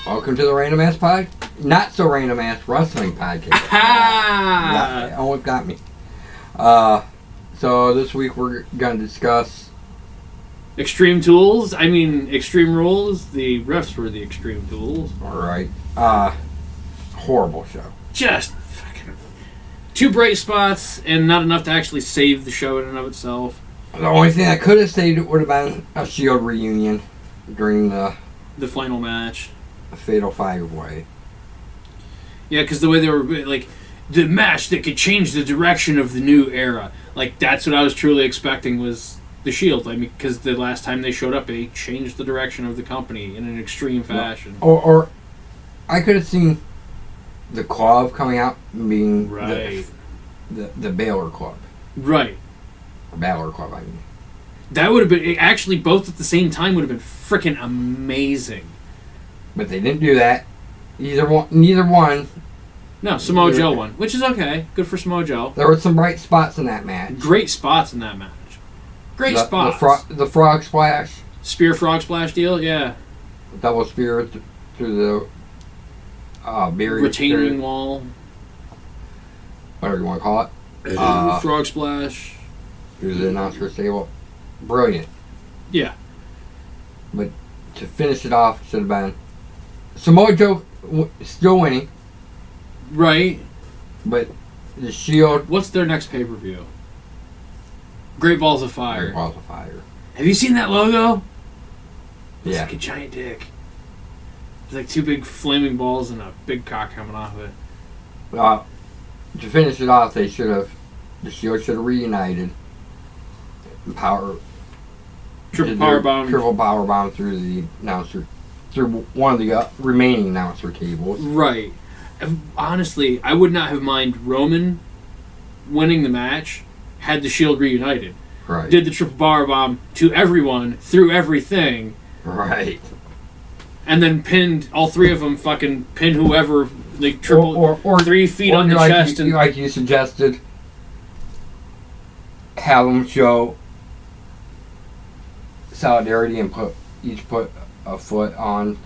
Welcome to the Random Ass Not So Random Ass Wrestling Podcast. Ha! Yeah, almost got me. So this week we're going to discuss Extreme Rules. The refs were the Extreme Tools. Alright. Horrible show. Just fucking 2 bright spots and not enough to actually save the show in and of itself. The only thing I could have saved it would have been a Shield reunion during the final match. Fatal 5-Way. Yeah, because the way they were, like, the match that could change the direction of the new era. Like, that's what I was truly expecting was the Shield. I mean, because the last time they showed up, they changed the direction of the company in an extreme fashion. Or I could have seen the Club coming out and being right. the Baylor Club. Right. Or Balor Club, I mean. That would have been, actually, both at the same time would have been freaking amazing. But they didn't do that. Neither one. No, Samoa Joe won, which is okay. Good for Samoa Joe. There were some bright spots in that match. Great spots in that match. Great spots. The frog splash. Spear frog splash deal, yeah. Double spear through the barrier. Retaining wall. Whatever you want to call it. Frog splash. Through the announcer's table. Brilliant. Yeah. But to finish it off, should have been Samoa Joe still winning. Right. But the Shield. What's their next pay-per-view? Great Balls of Fire. Great Balls of Fire. Have you seen that logo? It's Yeah. like a giant dick. There's like 2 big flaming balls and a big cock coming off of it. To finish it off, the Shield should have reunited. Triple power bomb through the announcer, through one of the remaining announcer tables. Right. Honestly, I would not have minded Roman winning the match had the Shield reunited. Right. Did the triple power bomb to everyone through everything. Right. And then pinned all 3 of them. Fucking pin whoever. Like triple or 3 feet on the chest. Like you suggested, have them show solidarity and each put a foot on,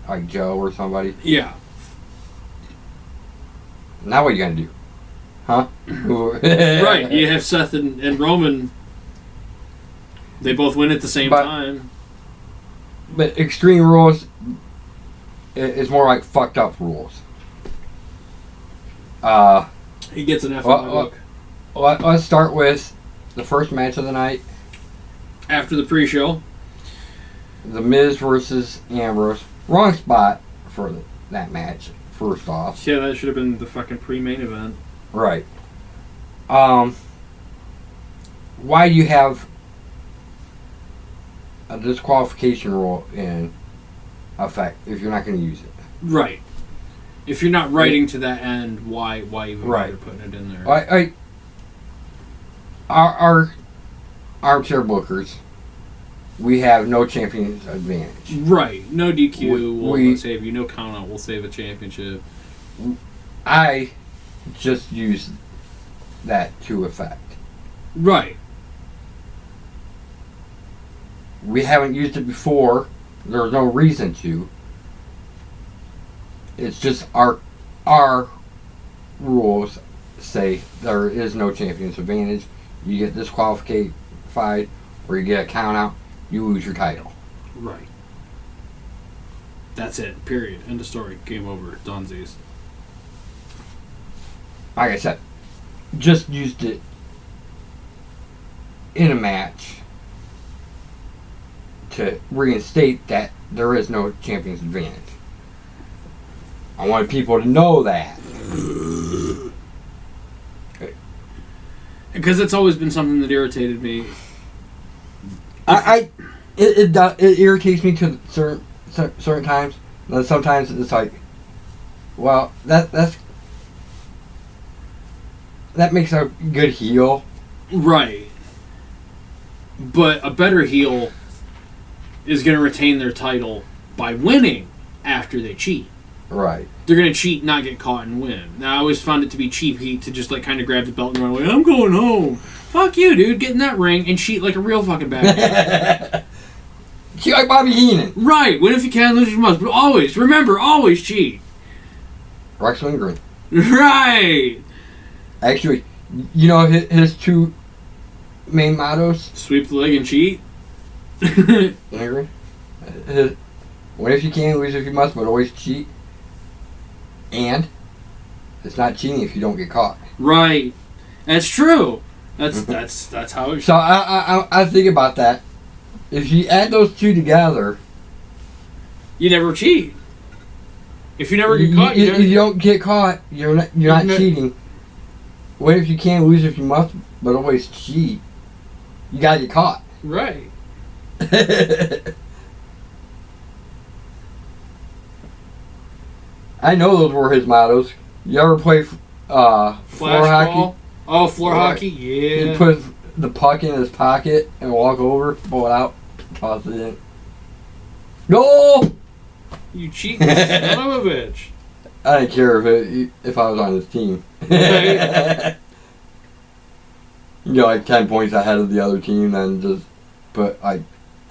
like Joe or somebody. Yeah. Now what are you gonna do? Huh? Right. You have Seth and Roman. They both win at the same time. But Extreme Rules is more like fucked up rules. He gets an F on my book. Let's start with the first match of the night. After the pre-show. The Miz versus Ambrose. Wrong spot for that match, first off. Yeah, that should have been the fucking pre-main event. Right. Why do you have a disqualification rule in effect if you're not going to use it? Right. If you're not writing to that end, why even bother putting it in there? Our armchair bookers, we have no champion's advantage. Right. No DQ will save you. No count out will save a championship. I just use that to effect. Right. We haven't used it before. There's no reason to. It's just our rules say there is no champion's advantage. You get disqualified or you get a count out, you lose your title. Right. That's it. Period. End of story. Game over. Dunsies. Like I said, just used it in a match to reinstate that there is no champion's advantage. I wanted people to know that. Because it's always been something that irritated me. It irritates me to certain times. And then sometimes it's like, well, that makes a good heel. Right. But a better heel is going to retain their title by winning after they cheat. Right. They're going to cheat, not get caught, and win. Now, I always found it to be cheap heat to just, like, kind of grab the belt and run away. I'm going home. Fuck you, dude. Get in that ring and cheat like a real fucking bad guy. cheat like Bobby Heenan. Right. Win if you can, lose if you must. But always, remember, always cheat. Rex Lindgren. Right. Actually, you know his two main mottos? Sweep the leg and cheat. Lindgren? Win if you can, lose if you must, but always cheat. And it's not cheating if you don't get caught. Right. That's true. That's how it. So I think about that. If you add those two together, You never cheat. If you never get caught, if you don't get caught, you're not cheating. Win if you can, lose if you must, but always cheat. You gotta get caught. Right. I know those were his mottos. You ever play floor hockey? Oh, floor hockey? Yeah. He put the puck in his pocket and walk over, pull it out, toss it in. Goal! You cheating son of a bitch. I didn't care if I was on his team. Right. You know, like 10 points ahead of the other team, then just put like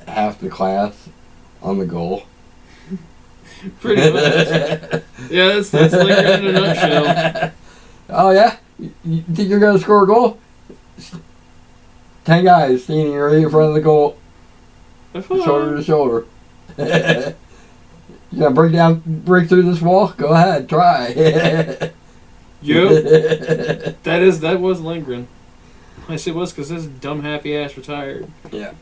half the class on the goal. Pretty much. Yeah, that's Lincoln in a nutshell. Oh yeah? You think you're gonna score a goal? 10 guys standing right in front of the goal, shoulder to shoulder. You gonna break through this wall? Go ahead, try. Yep. That was Lindgren. I said was because this dumb happy ass retired. Yeah.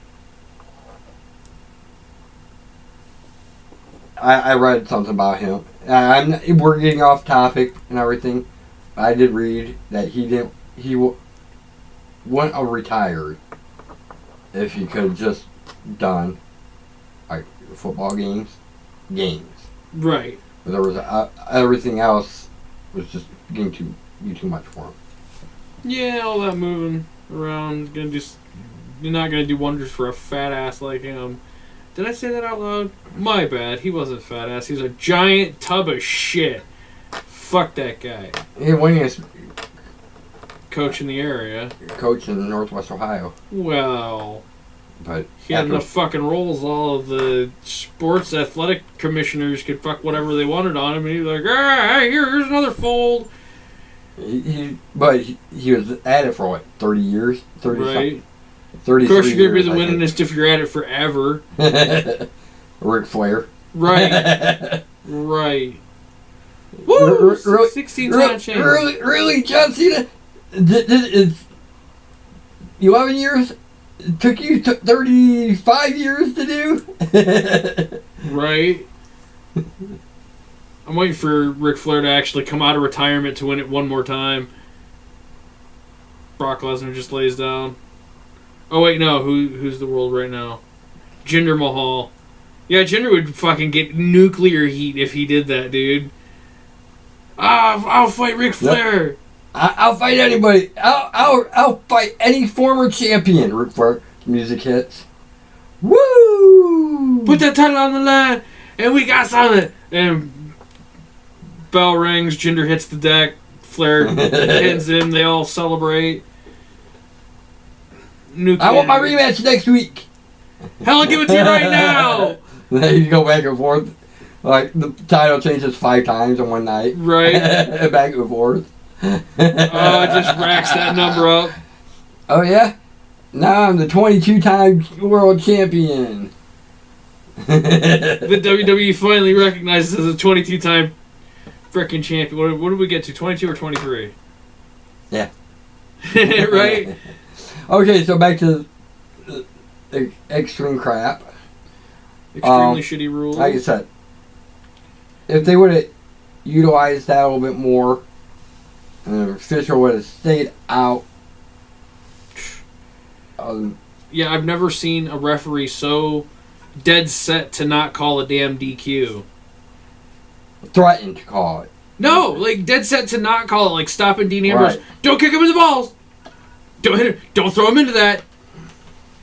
I read something about him. We're getting off topic and everything. I did read that he wouldn't have retired if he could have just done like football games. Right. But there was everything else was just getting too much for him. Yeah, all that moving around you're not gonna do wonders for a fat ass like him. Did I say that out loud? My bad. He wasn't fat ass. He was a giant tub of shit. Fuck that guy. He winningest Coach in the area. coach in Northwest Ohio. Well, But he had enough fucking roles. All of the sports athletic commissioners could fuck whatever they wanted on him, and he was like, "Hey, here's another fold." he was at it for what, 30 years? 30 Right. 33 Of course, you're going to be the years, winningest if you're at it forever. Ric Flair. Right. Right. Woo! 16-time champion. Really, John Cena? It's 11 years? It took you 35 years to do? Right. I'm waiting for Ric Flair to actually come out of retirement to win it one more time. Brock Lesnar just lays down. Oh wait, no. Who's the world right now? Jinder Mahal. Yeah, Jinder would fucking get nuclear heat if he did that, dude. I'll fight Ric Flair. Yep. I'll fight anybody. I'll fight any former champion. Ric Flair. Music hits. Woo! Put that title on the line, and we got something. And bell rings. Jinder hits the deck. Flair pins him. They all celebrate. I want my rematch next week. Hell, I'll give it to you right now. Then you go back and forth. Like, the title changes 5 times in one night. Right. Back and forth. Oh, it just racks that number up. Oh, yeah? Now I'm the 22-time world champion. The WWE finally recognizes as a 22-time freaking champion. What did we get to? 22 or 23? Yeah. Right? Okay, so back to extreme crap. Extremely shitty rules. Like I said, if they would have utilized that a little bit more, and the official would have stayed out. Yeah, I've never seen a referee so dead set to not call a damn DQ. Threatened to call it. No, like dead set to not call it, like stopping Dean Ambrose. Right. Don't kick him in the balls. Don't hit him. Don't throw him into that.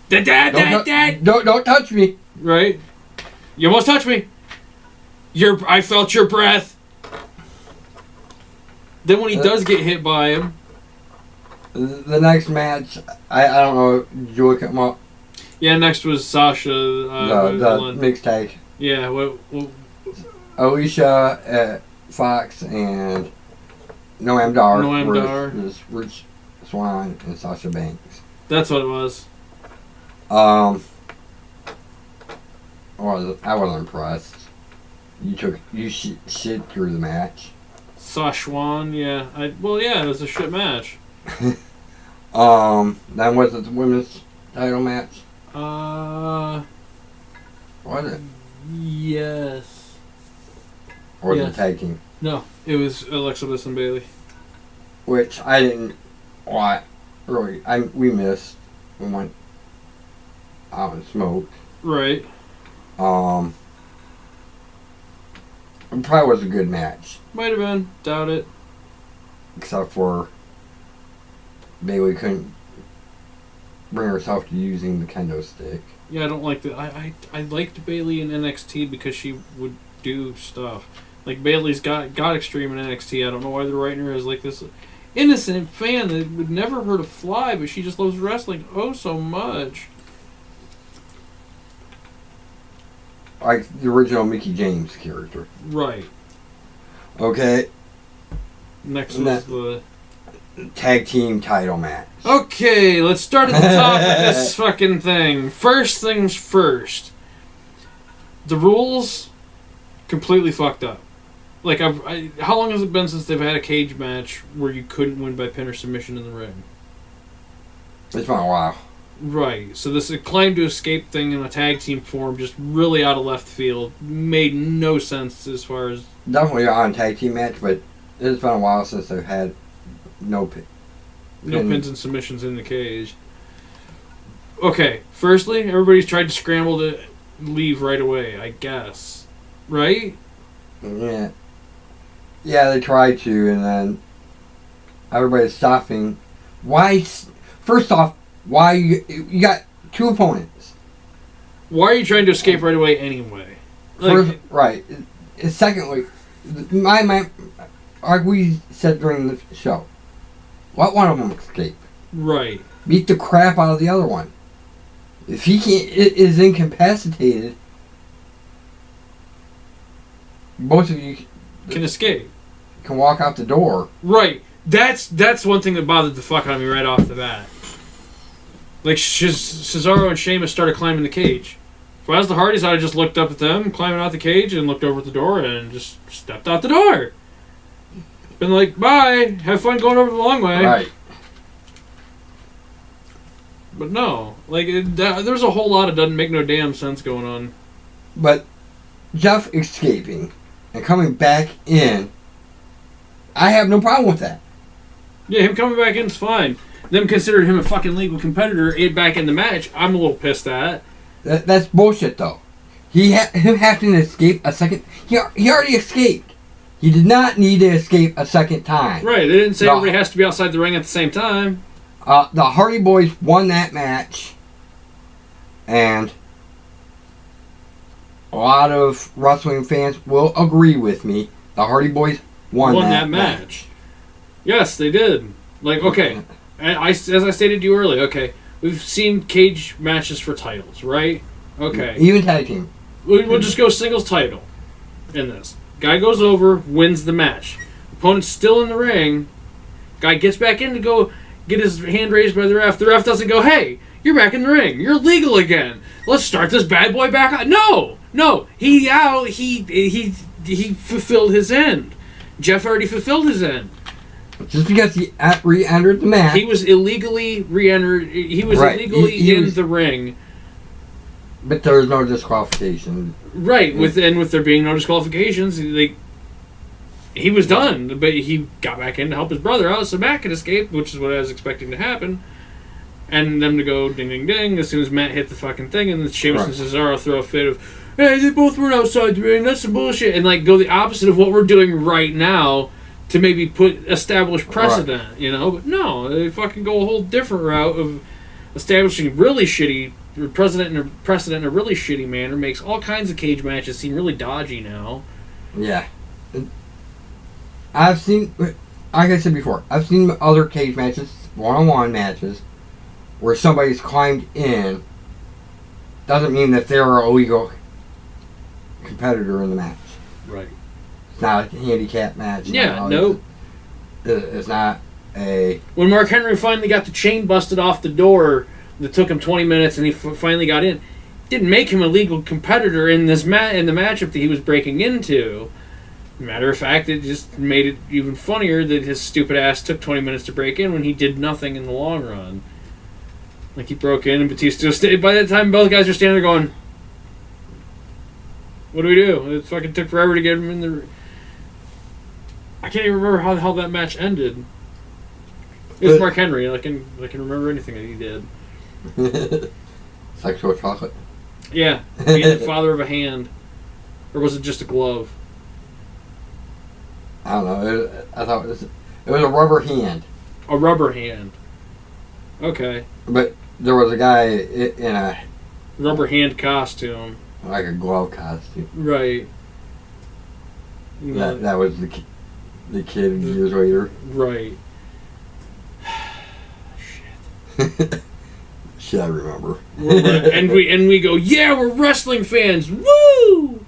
Don't touch me. Right? You almost touched me. I felt your breath. Then when he does get hit by him. The next match, I don't know, did you look him up? Yeah, next was Sasha. The mixed tag. Yeah, what Alicia Fox and Noam Dar. Noam Dar. Was Rich Swann and Sasha Banks. That's what it was. I wasn't impressed. You shit through the match. Sashwan, yeah. It was a shit match. Then was it the women's title match? Was it? Yes. Or yes. the tag team? No, it was Alexa Bliss and Bayley. Which I didn't. Really, we missed. We went out and smoked. Right. It probably was a good match. Might have been. Doubt it. Except for Bayley couldn't bring herself to using the kendo stick. Yeah, I don't like that. I liked Bayley in NXT because she would do stuff. Like, Bayley's got extreme in NXT. I don't know why they're writing her as like this innocent fan that would never hurt a fly, but she just loves wrestling so much. Like the original Mickey James character. Right. Okay. Next was the tag team title match. Okay, let's start at the top of this fucking thing. First things first. The rules completely fucked up. Like, how long has it been since they've had a cage match where you couldn't win by pin or submission in the ring? It's been a while. Right. So this claim to escape thing in a tag team form just really out of left field. Made no sense as far as... Definitely on a tag team match, but it's been a while since they've had no pins and submissions in the cage. Okay. Firstly, everybody's tried to scramble to leave right away, I guess. Right? Yeah. Yeah, they tried to, and then everybody's stopping. Why? First off, why you got two opponents? Why are you trying to escape right away anyway? First, right. Secondly, my like we said during the show, let one of them escape. Right. Beat the crap out of the other one. If he is incapacitated, both of you can escape. Can walk out the door. Right. That's one thing that bothered the fuck out of me right off the bat. Like, Cesaro and Sheamus started climbing the cage. If I was the Hardys, I'd have just looked up at them, climbing out the cage, and looked over at the door, and just stepped out the door. Been like, bye, have fun going over the long way. Right. But no. Like, there's a whole lot of doesn't make no damn sense going on. But Jeff escaping and coming back in, I have no problem with that. Yeah, him coming back in is fine. Them considering him a fucking legal competitor back in the match, I'm a little pissed at. That's bullshit, though. Him having to escape a second... He already escaped. He did not need to escape a second time. Right, they didn't say everybody has to be outside the ring at the same time. The Hardy Boys won that match. And a lot of wrestling fans will agree with me. The Hardy Boys won that match. Yes, they did. Like, okay... as I stated to you earlier, okay, we've seen cage matches for titles, right? Okay. Even tag team. We'll just go singles title in this. Guy goes over, wins the match. Opponent's still in the ring. Guy gets back in to go get his hand raised by the ref. The ref doesn't go, hey, you're back in the ring. You're legal again. Let's start this bad boy back on. No. He fulfilled his end. Jeff already fulfilled his end. Just because he re-entered the match. He was illegally re-entered. He was illegally in the ring. But there was no disqualification. Right, with there being no disqualifications, he was done. But he got back in to help his brother out so Matt could escape, which is what I was expecting to happen. And them to go ding, ding, ding as soon as Matt hit the fucking thing, and then Sheamus and Cesaro throw a fit of, hey, they both were outside the ring, that's some bullshit, and like go the opposite of what we're doing right now to maybe establish precedent, you know? But no, they fucking go a whole different route of establishing really shitty precedent in a really shitty manner. Makes all kinds of cage matches seem really dodgy now. Yeah. I've seen, like I said before, I've seen other cage matches, one-on-one matches, where somebody's climbed in doesn't mean that they're a legal competitor in the match. Right. It's not a handicap match. Yeah, nope. It's not a... When Mark Henry finally got the chain busted off the door that took him 20 minutes and he finally got in, didn't make him a legal competitor in this in the matchup that he was breaking into. Matter of fact, it just made it even funnier that his stupid ass took 20 minutes to break in when he did nothing in the long run. Like, he broke in and Batista stayed. By that time, both guys are standing there going, what do we do? It fucking took forever to get him in the... I can't even remember how the hell that match ended. It was Mark Henry. I can remember anything that he did. Sexual chocolate. Yeah. Being the father of a hand. Or was it just a glove? I don't know. I thought it was a rubber hand. A rubber hand. Okay. But there was a guy in a... Rubber hand costume. Like a glove costume. Right. That was the kid years later. Right. Shit. Shit, I remember. and we go, yeah, we're wrestling fans. Woo!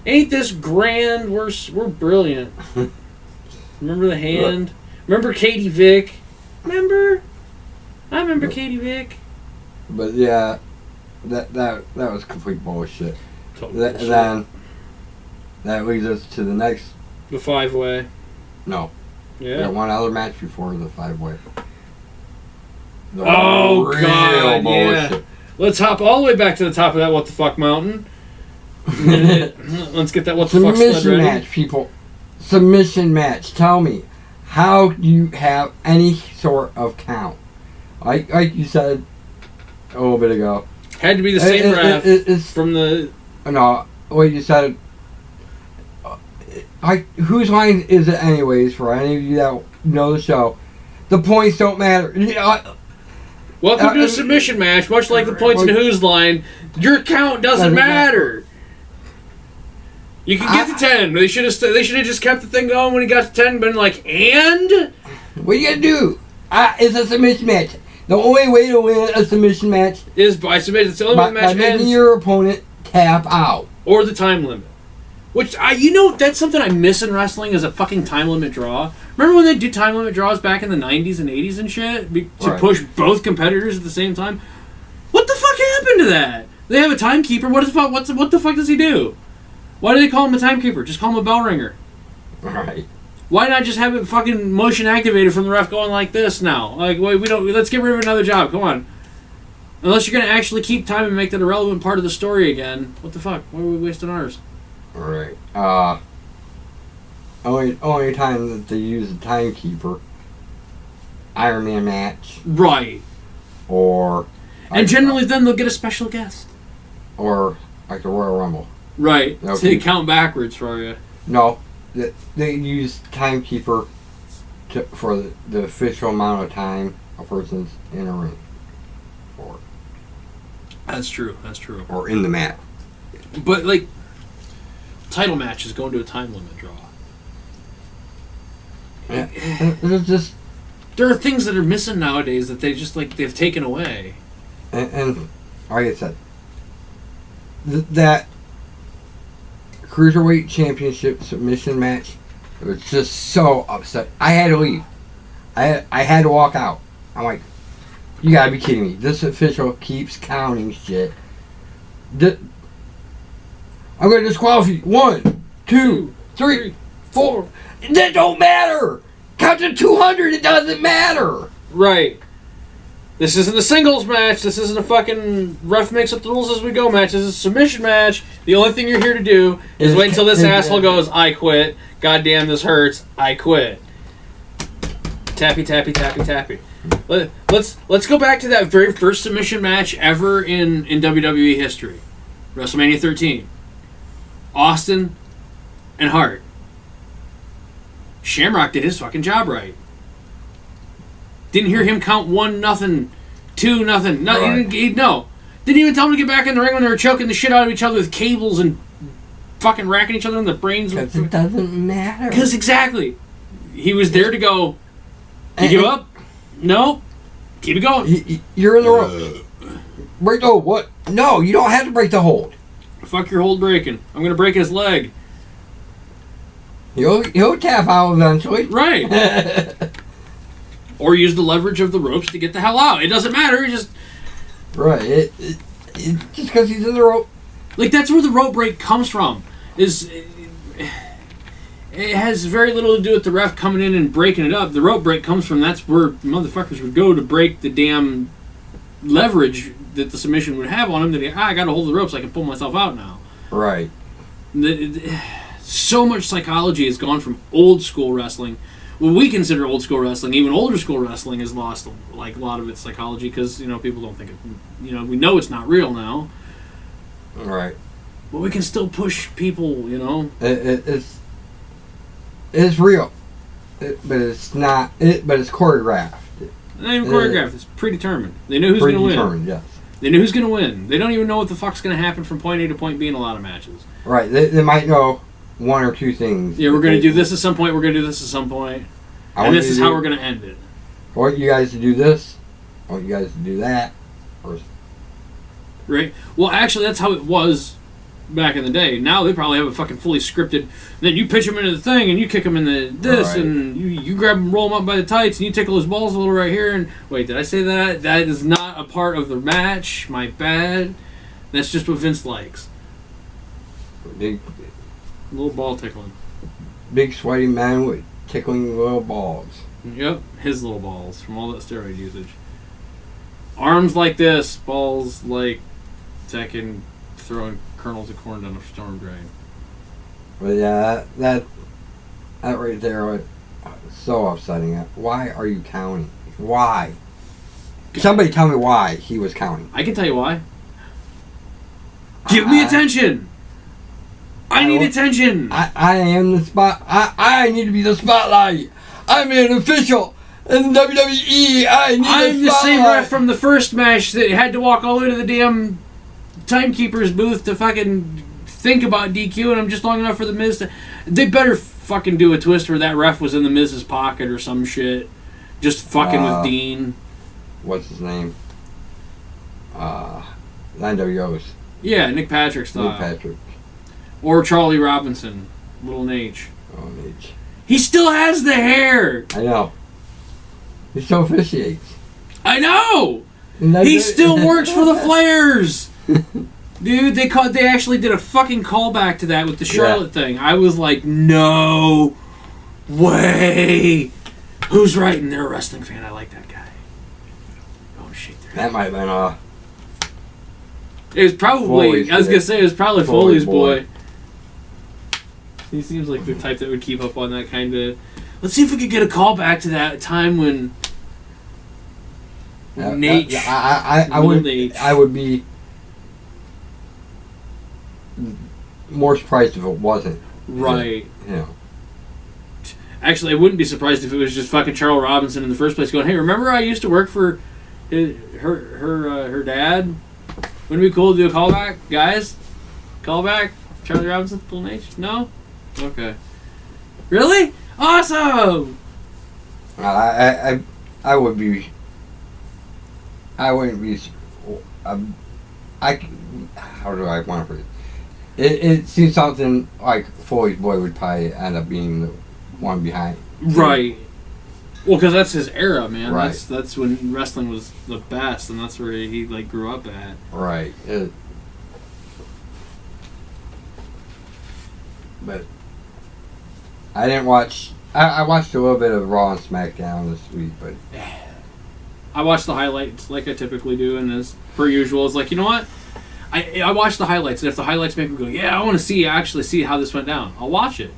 Ain't this grand? We're brilliant. Remember the hand? Remember Katie Vick? Remember? I remember Katie Vick. But yeah, that was complete bullshit. Total bullshit. Then that leads us to the next. The 5-way. No. Yeah. We got one other match before the 5-way. Oh God! Bullshit. Yeah. Let's hop all the way back to the top of that what the fuck mountain. Let's get that what the fuck sled ready. Submission match, people. Submission match. Tell me, how do you have any sort of count? Like you said a little bit ago. Had to be the same ref from the... No, what you said... Like, whose line is it anyways, for any of you that know the show? The points don't matter. Welcome to a submission match, much like the points in Who's line. Your count doesn't matter. You can get to 10. They should have just kept the thing going when he got to 10, been like, and? What are you going to do? It's a submission match. The only way to win a submission match is by submission. It's the only way the match ends. By making your opponent tap out. Or the time limit. Which, that's something I miss in wrestling is a fucking time limit draw. Remember when they did time limit draws back in the 90s and 80s and shit? To push both competitors at the same time? What the fuck happened to that? They have a timekeeper. What the fuck does he do? Why do they call him a timekeeper? Just call him a bell ringer. Right. Why not just have it fucking motion activated from the ref going like this now? Like, wait, let's get rid of another job. Come on. Unless you're going to actually keep time and make that a relevant part of the story again. What the fuck? Why are we wasting ours? Right. Only time that they use a timekeeper, Iron Man match. Right. Or... And generally then they'll get a special guest. Or like the Royal Rumble. Right. Okay. So they count backwards for you. No. They use timekeeper for the official amount of time a person's in a ring for. That's true. Or in the match. But, like, title matches go into a time limit draw. Yeah. It's just... There are things that are missing nowadays that they've taken away. And like I said, that Cruiserweight Championship submission match, it was just so upset. I had to leave. I had to walk out. I'm like, you gotta be kidding me. This official keeps counting shit. I'm gonna disqualify you. 1, 2, 3, 4. That don't matter! Count to 200, it doesn't matter! Right. This isn't a singles match. This isn't a fucking ref makes up the rules as we go match. This is a submission match. The only thing you're here to do is wait until this asshole goes, I quit. God damn, this hurts. I quit. Tappy, tappy, tappy, tappy. Let's go back to that very first submission match ever in WWE history. WrestleMania 13. Austin and Hart. Shamrock did his fucking job right. Didn't hear him count 1-0, 2-0. No, right. Didn't even tell him to get back in the ring when they were choking the shit out of each other with cables and fucking racking each other in the brains. Because it doesn't matter. Because exactly. He was there to go, you give up? No? Keep it going. You're in the ropes. Break the hold. What? No, you don't have to break the hold. Fuck your hold breaking. I'm gonna break his leg. He'll tap out eventually. Right. Or use the leverage of the ropes to get the hell out. It doesn't matter. Just right. It just because he's in the rope. Like, that's where the rope break comes from. It has very little to do with the ref coming in and breaking it up. The rope break comes from that's where motherfuckers would go to break the damn leverage that the submission would have on him. That I got to hold the ropes. I can pull myself out now. Right. So much psychology has gone from old school wrestling. What we consider old school wrestling, even older school wrestling, has lost like a lot of its psychology because people don't think it. We know it's not real now. Right. But we can still push people. It's real, but it's not. But it's choreographed. Not even choreographed. It's predetermined. They know who's going to win. Predetermined, yes. They know who's going to win. They don't even know what the fuck's going to happen from point A to point B in a lot of matches. Right. They might know one or two things. Yeah, we're going to do this at some point. We're going to do this at some point. And this is how we're going to end it. I want you guys to do this. I want you guys to do that. Right? Well, actually, that's how it was back in the day. Now they probably have a fucking fully scripted. Then you pitch them into the thing, and you kick them in this, right. And you grab them, roll them up by the tights, and you tickle his balls a little right here. And wait, did I say that? That is not a part of the match. My bad. That's just what Vince likes. Big, little ball tickling. Big sweaty man with tickling little balls. Yep, his little balls from all that steroid usage. Arms like this, balls like Tekken throwing kernels of corn down a storm drain. But yeah, that right there was so upsetting. Why are you counting? Why? Somebody tell me why he was counting. I can tell you why. Give me attention! I need attention! I am the spot. I need to be the spotlight. I'm an official in WWE. I'm the same ref from the first match that had to walk all the way to the damn timekeeper's booth to fucking think about DQ, and I'm just long enough for the Miz to... They better fucking do a twist where that ref was in the Miz's pocket or some shit. Just fucking with Dean. What's his name? NWO's. Yeah, Nick Patrick style. Nick Patrick. Or Charlie Robinson. Little Nate. Oh, Nate. He still has the hair! I know. He still officiates. I know! He still works for the Flares! Dude, they actually did a fucking callback to that with the Charlotte thing. I was like, no way! Who's writing? They're a wrestling fan. I like that guy. Oh, shit. That might have been it was probably... I was going to say, it was probably Foley's boy. He seems like the type that would keep up on that kind of... Let's see if we could get a call back to that time when... Nate... I would be more surprised if it wasn't. Right. Yeah. Actually, I wouldn't be surprised if it was just fucking Charles Robinson in the first place going, hey, remember I used to work for her dad? Wouldn't it be cool to do a callback? Guys? Callback? Charlie Robinson? Full Nate? No? Okay. Really? Awesome! I would be... I wouldn't be... how do I want to put it? It seems something like Foley's boy would probably end up being the one behind. Right. Well, because that's his era, man. Right. That's when wrestling was the best, and that's where he grew up at. Right. But I didn't watch... I watched a little bit of Raw and SmackDown this week, but... I watched the highlights like I typically do, and as per usual, it's like, you know what? I watch the highlights, and if the highlights make me go, yeah, I want to actually see how this went down, I'll watch it.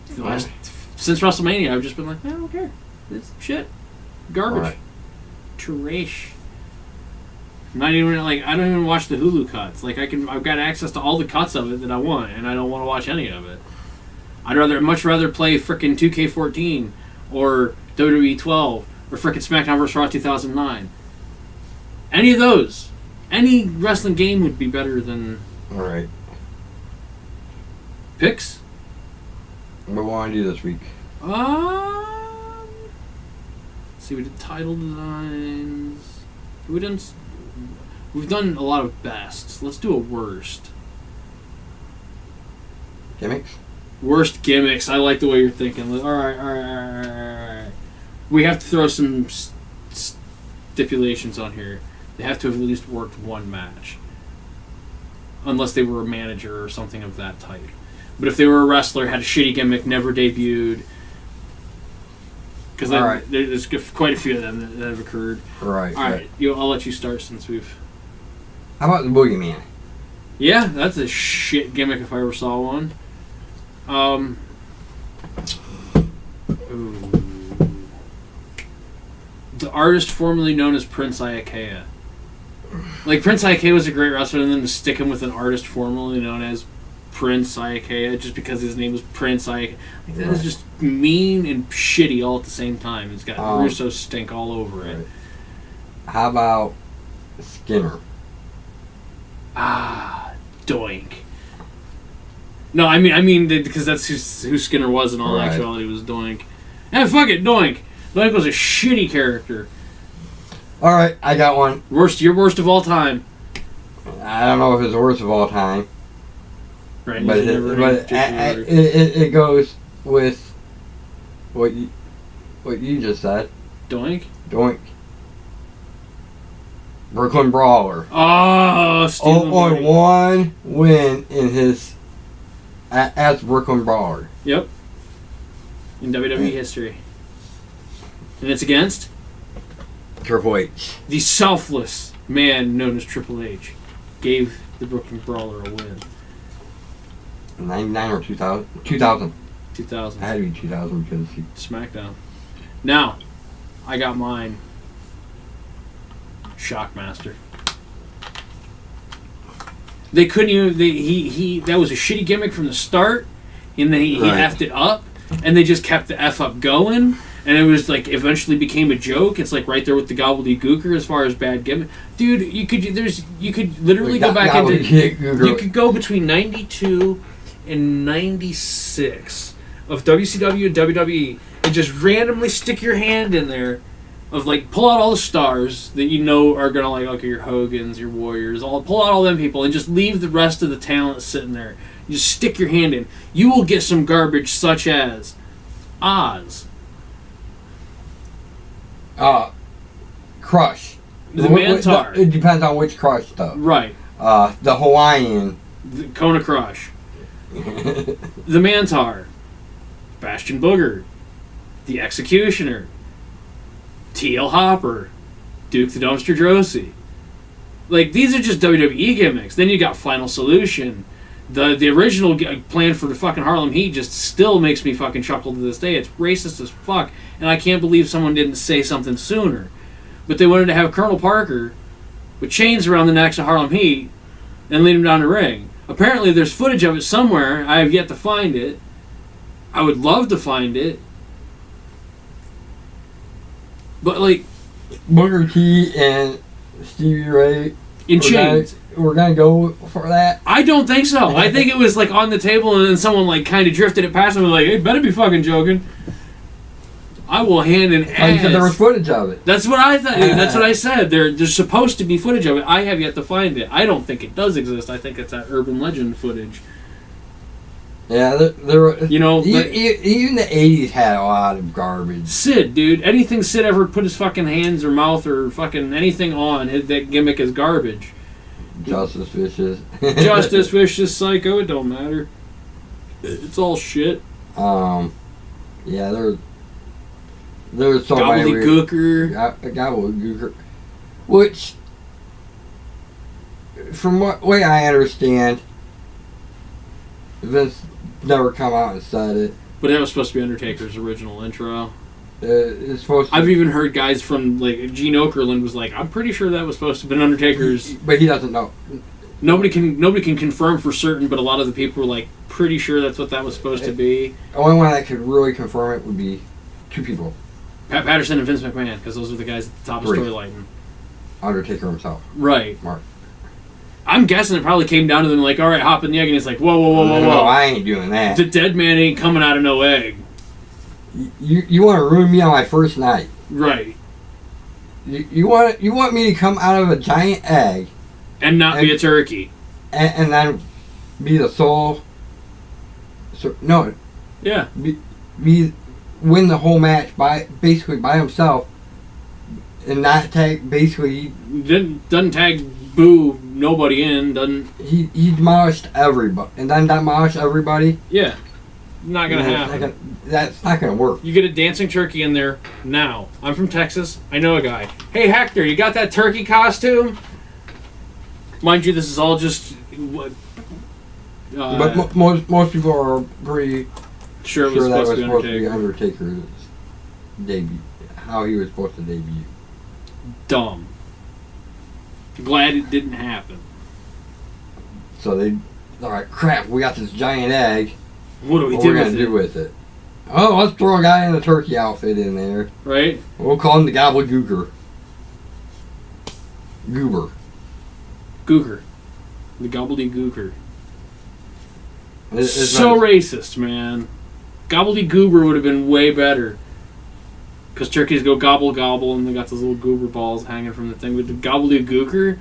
Since WrestleMania, I've just been like, I don't care. It's shit. Garbage. Right. Trash. Not even like I don't even watch the Hulu cuts. Like I've got access to all the cuts of it that I want, and I don't want to watch any of it. I'd much rather play frickin' 2K14 or WWE 12 or frickin' SmackDown vs. Raw 2009. Any of those. Any wrestling game would be better than... Alright. Picks? What do we want to do this week? Let's see, we did title designs. We didn't... We've done a lot of bests. Let's do a worst. Gimmicks? Worst gimmicks. I like the way you're thinking. All right. We have to throw some stipulations on here. They have to have at least worked one match. Unless they were a manager or something of that type. But if they were a wrestler, had a shitty gimmick, never debuted... Because there's quite a few of them that have occurred. Right. All right. I'll let you start since we've... How about the Boogeyman? Yeah, that's a shit gimmick if I ever saw one. The artist formerly known as Prince Iaukea. Like, Prince Iaukea was a great wrestler, and then to stick him with an artist formerly known as Prince Iaukea just because his name was Prince Iaukea. Like, that is just mean and shitty all at the same time. It's got Russo stink all over it. How about Skinner? Doink. No, I mean, because that's who Skinner was in all actuality, was Doink. And fuck it, Doink. Doink was a shitty character. All right, I got one. Your worst of all time. I don't know if it's the worst of all time. Right, but it goes with what you just said. Doink? Doink. Brooklyn Brawler. Oh, only one win in his as Brooklyn Brawler. Yep. In WWE history. And it's against? Triple H. The selfless man known as Triple H gave the Brooklyn Brawler a win. 99 or 2000? 2000. 2000. It had to be 2000 because he... SmackDown. Now, I got mine. Shockmaster. They couldn't even... He that was a shitty gimmick from the start, and then he effed it up, and they just kept the F up going, and it was like eventually became a joke. It's like right there with the gobbledygooker as far as bad gimmick. Dude, you could literally go back into... You could go between 92 and 96 of WCW and WWE and just randomly stick your hand in there of like pull out all the stars that you know are gonna like okay, your Hogans, your Warriors, pull out all them people and just leave the rest of the talent sitting there. You just stick your hand in. You will get some garbage such as Oz. Crush. The Mantar. It depends on which Crush though. Right. The Hawaiian. The Kona Crush. The Mantar. Bastion Booger. The Executioner. T.L. Hopper. Duke the Dumpster Drosy. Like, these are just WWE gimmicks. Then you got Final Solution. The original plan for the fucking Harlem Heat just still makes me fucking chuckle to this day. It's racist as fuck. And I can't believe someone didn't say something sooner. But they wanted to have Colonel Parker with chains around the necks of Harlem Heat and lead him down the ring. Apparently there's footage of it somewhere. I have yet to find it. I would love to find it. But, like... Booker T and Stevie Ray... In chains. We're gonna go for that? I don't think so. I think it was, like, on the table and then someone, like, kind of drifted it past them and like, hey, better be fucking joking. I will hand an ass. You said there was footage of it. That's what I thought. That's what I said. There's supposed to be footage of it. I have yet to find it. I don't think it does exist. I think it's that urban legend footage. Yeah, there were... You know... Even the 80s had a lot of garbage. Sid, dude. Anything Sid ever put his fucking hands or mouth or fucking anything on, that gimmick is garbage. Justice Vicious. Justice Vicious, Psycho, it don't matter. It's all shit. Yeah, there's so many weird... Gobbledygooker. Which, from what way I understand, Vince never come out and said it. But that was supposed to be Undertaker's original intro. It's supposed to... I've even heard guys from, like, Gene Okerlund was like, I'm pretty sure that was supposed to have been Undertaker's... But he doesn't know. Nobody can confirm for certain, but a lot of the people were, like, pretty sure that's what that was supposed to be. The only one that could really confirm it would be two people. Pat Patterson and Vince McMahon, because those are the guys at the top of storyline. Undertaker himself. Right. Mark. I'm guessing it probably came down to them like, all right, hop in the egg, and it's like, whoa. No, I ain't doing that. The dead man ain't coming out of no egg. You want to ruin me on my first night. Right. You want me to come out of a giant egg And not be a turkey. And then be the sole. So, no. Yeah. Win the whole match basically by himself. And not tag, basically. Doesn't tag Boo nobody in. Doesn't. He demolished everybody. And then demolished everybody. Yeah. Not going to happen. That's not going to work. You get a dancing turkey in there now. I'm from Texas. I know a guy. Hey, Hector, you got that turkey costume? Mind you, this is all just... but most people are pretty sure it was that was supposed to be Undertaker's debut. How he was supposed to debut. Dumb. Glad it didn't happen. So they're like, crap, we got this giant egg. What do we do with it? Oh, let's throw a guy in a turkey outfit in there. Right? We'll call him the Gobbledygooker. Goober. Gooker. The Gobbledygooker. It's so racist, man. Gobbledygoober would have been way better. Because turkeys go gobble gobble and they got those little goober balls hanging from the thing. But the Gobbledygooker,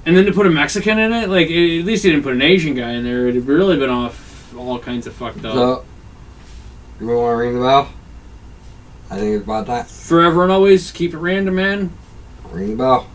and then to put a Mexican in it, like, at least he didn't put an Asian guy in there. It'd have really been off all kinds of fucked up. So, you want to ring the bell? I think it's about time. Forever and always, keep it random, man. Ring the bell.